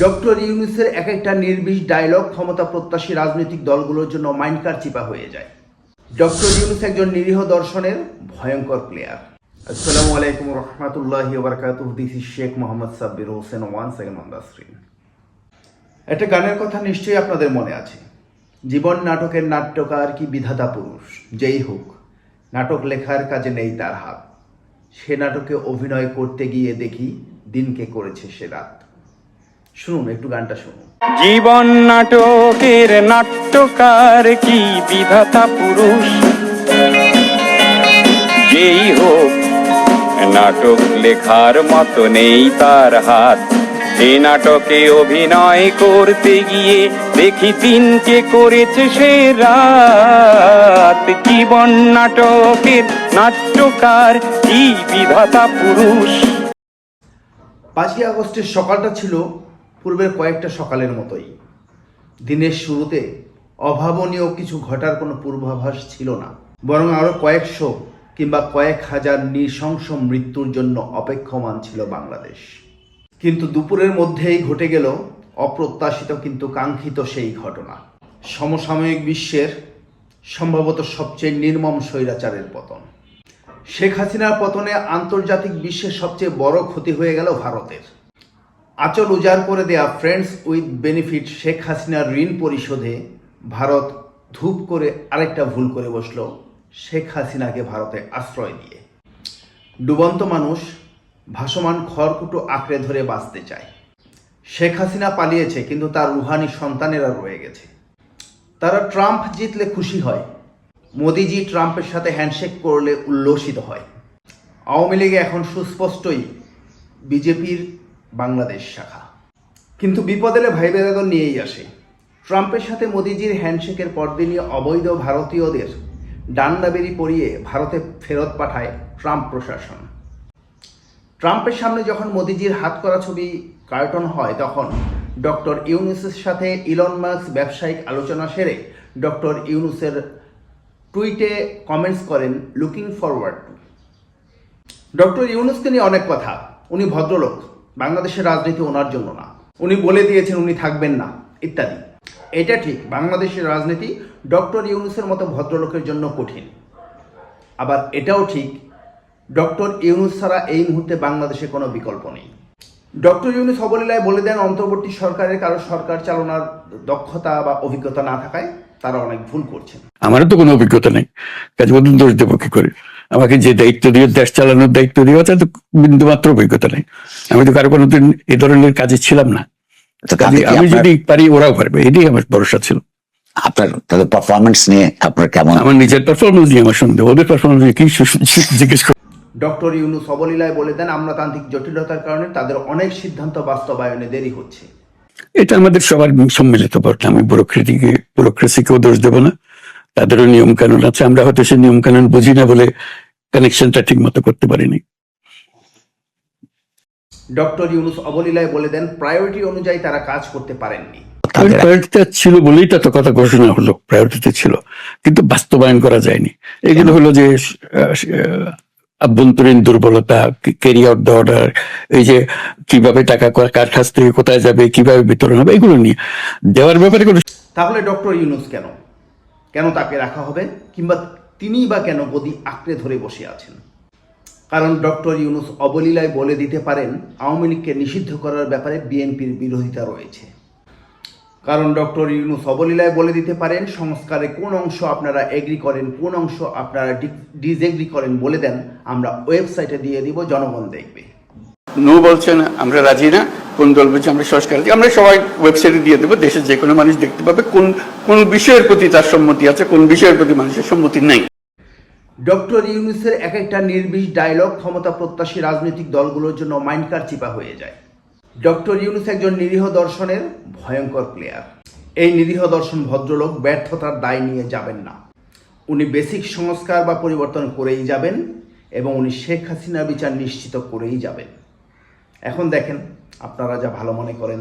Doctor ইউনূসের এক একটা নির্বিষ dialogue ক্ষমতা প্রত্যাশী রাজনৈতিক দলগুলোর জন্য মাইন্ডকার চিপা হয়ে যায়। ডক্টর ইউনূস একজন নিরীহ দর্শনের ভয়ঙ্কর প্লেয়ার। আসসালামু আলাইকুম রহমতুল্লাহি ওয়া বারাকাতুহু। This is Sheikh Mohammad Sabbir Hossain once again on the screen. একটা গানের কথা নিশ্চয়ই আপনাদের মনে আছে, জীবন নাটকের নাট্যকার কি বিধাতা পুরুষ, যেই হোক নাটক লেখার কাজে নেই তার হাত, সে নাটকে অভিনয় করতে গিয়ে দেখি দিনকে করেছে সে রাত। শুনুন একটু গানটা শুনুন। জীবন নাটকের নাট্যকার কি বিধাতা পুরুষ, যেই হোক নাটক লেখার মতো নেই তার হাত, এই নাটকে অভিনয় করতে গিয়ে দেখি দিনকে করেছে সে রাত। জীবন নাটকের নাট্যকার কি বিধাতা পুরুষ। 5ই আগস্টের সকালটা ছিল পূর্বের কয়েকটা সকালের মতোই। দিনের শুরুতে অভাবনীয় কিছু ঘটার কোনো পূর্বাভাস ছিল না, বরং আরও কয়েকশো কিংবা কয়েক হাজার নৃশংস মৃত্যুর জন্য অপেক্ষমান ছিল বাংলাদেশ। কিন্তু দুপুরের মধ্যেই ঘটে গেল অপ্রত্যাশিত কিন্তু কাঙ্ক্ষিত সেই ঘটনা, সমসাময়িক বিশ্বের সম্ভবত সবচেয়ে নির্মম স্বৈরাচারের পতন। শেখ হাসিনার পতনে আন্তর্জাতিক বিশ্বের সবচেয়ে বড় ক্ষতি হয়ে গেল ভারতের। আঁচল উজাড় করে দেয়া ফ্রেন্ডস উইথ বেনিফিট শেখ হাসিনার ঋণ পরিশোধে ভারত ধূপ করে আরেকটা ভুল করে বসল, শেখ হাসিনাকে ভারতে আশ্রয় দিয়ে। ডুবন্ত মানুষ ভাসমান খড়কুটো আঁকড়ে ধরে বাঁচতে চায়। শেখ হাসিনা পালিয়েছে, কিন্তু তার রুহানি সন্তানেরা রয়ে গেছে। তারা ট্রাম্প জিতলে খুশি হয়, মোদিজি ট্রাম্পের সাথে হ্যান্ডশেক করলে উল্লসিত হয়। আওয়ামী লীগে এখন সুস্পষ্টই বিজেপির বাংলাদেশ শাখা। কিন্তু বিপদ এলে ভাই বেরাদর নিয়েই আসে। ট্রাম্পের সাথে মোদিজির হ্যান্ডশেকের পরদিনই অবৈধ ভারতীয়দের ডান্ডাবেরি পরিয়ে ভারতে ফেরত পাঠায় ট্রাম্প প্রশাসন। ট্রাম্পের সামনে যখন মোদিজির হাত করা ছবি কার্টন হয়, তখন ডক্টর ইউনূসের সাথে ইলন মাস্ক ব্যবসায়িক আলোচনা সেরে ডক্টর ইউনূসের টুইটে কমেন্টস করেন, লুকিং ফরওয়ার্ড টু। ডক্টর ইউনূসকে নিয়ে অনেক কথা, উনি ভদ্রলোক, বাংলাদেশের রাজনীতি ওনার জন্য না, উনি বলে দিয়েছেন উনি থাকবেন না ইত্যাদি। এটা ঠিক, বাংলাদেশের রাজনীতি ডক্টর ইউনূসের মতো ভদ্রলোকের জন্য কঠিন। আবার এটাও ঠিক, ডক্টর ইউনূস ছাড়া এই মুহূর্তে বাংলাদেশে কোনো বিকল্প নেই। ডক্টর ইউনূস অবলীলায় বলে দেন অন্তর্বর্তী সরকারের কারো সরকার চালানোর দক্ষতা বা অভিজ্ঞতা না থাকায় তারা অনেক ভুল করছেন। আমারও তো কোনো অভিজ্ঞতা নেই, কাজে বলুন দোষ দেবো কি করে? আমাকে যে দায়িত্ব দিয়ে দেশ চালানোর দায়িত্ব দিয়ে তার তো বিন্দু মাত্র অভিজ্ঞতা নেই। আমি তো কারো কোনোদিন এ ধরনের কাজে ছিলাম না। আমি যদি পারি ওরাও পারবে, এটাই আমার ভরসা ছিল। আপনার তাদের পারফরমেন্স নিয়ে আপনার কেমন? আমার নিজের পারফরমেন্স নিয়ে আমার সন্দেহ, ওদের পারফরমেন্স নিয়ে কি জিজ্ঞেস করে। ডক্টর ইউনূস অবলীলায় বলে দেন আমলাতান্ত্রিক জটিলতার কারণে তাদের অনেক সিদ্ধান্ত বাস্তবায়নে দেরি হচ্ছে। এটা আমাদের সবার সম্মিলিত ঘটনা। আমি ব্যুরোক্রেসিকেও দোষ দেবো না, তাদেরও নিয়ম কানুন আছে। আমরা হয়তো সেই নিয়ম কানুন বুঝি না বলে কানেকশনটা ঠিক মতো করতে পারিনি। ডক্টর ইউনূস অবলীলায় বলে দেন প্রায়োরিটি অনুযায়ী তারা কাজ করতে পারেননি। প্রায়োরিটিটা ছিল বলেই তো কথা ঘোষণা হলো, প্রায়োরিটিতে ছিল কিন্তু বাস্তবায়ন করা যায়নি। এগুলো হলো যে আভ্যন্তরীণ দুর্বলতা, ক্যারি আউট দ্য অর্ডার, এই যে কিভাবে টাকা কার কাছ থেকে কোথায় যাবে, কিভাবে বিতরণ হবে, এগুলো নিয়ে দেওয়ার ব্যাপারে কোনো। তাহলে ডক্টর ইউনূস কেন তাকে রাখা হবে, কিংবা তিনিই বা কেন গদি আঁকড়ে ধরে বসে আছেন? কারণ ডক্টর ইউনূস অবলীলায় বলে দিতে পারেন আওয়ামী লীগকে নিষিদ্ধ করার ব্যাপারে বিএনপির বিরোধিতা রয়েছে। কারণ ডক্টর ইউনূস অবলীলায় বলে দিতে পারেন সংস্কারে কোন অংশ আপনারা এগ্রি করেন, কোন অংশ আপনারা ডিসএগ্রি করেন বলে দেন, আমরা ওয়েবসাইটে দিয়ে দিব, জনগণ দেখবে। নো বলছেন আমরা রাজি না, কোন দল বলছে আমরা সংস্কার, আমরা সবাই ওয়েবসাইটে দিয়ে দেবো, দেশের যে কোনো মানুষ দেখতে পাবে কোন বিষয়ের প্রতি তার সম্মতি আছে, কোন বিষয়ের প্রতি মানুষের সম্মতি নাই। ডক্টর ইউনূসের এক একটা নির্বিষ ডায়লগ ক্ষমতা প্রত্যাশী রাজনৈতিক দলগুলোর জন্য মাইন্ডকার চিপা হয়ে যায়। ডক্টর ইউনূস একজন নিরীহ দর্শনের ভয়ঙ্কর প্লেয়ার। এই নিরীহ দর্শন ভদ্রলোক ব্যর্থতার দায় নিয়ে যাবেন না, উনি বেসিক সংস্কার বা পরিবর্তন করেই যাবেন এবং উনি শেখ হাসিনার বিচার নিশ্চিত করেই যাবেন। এখন দেখেন আপনারা যা ভালো মনে করেন।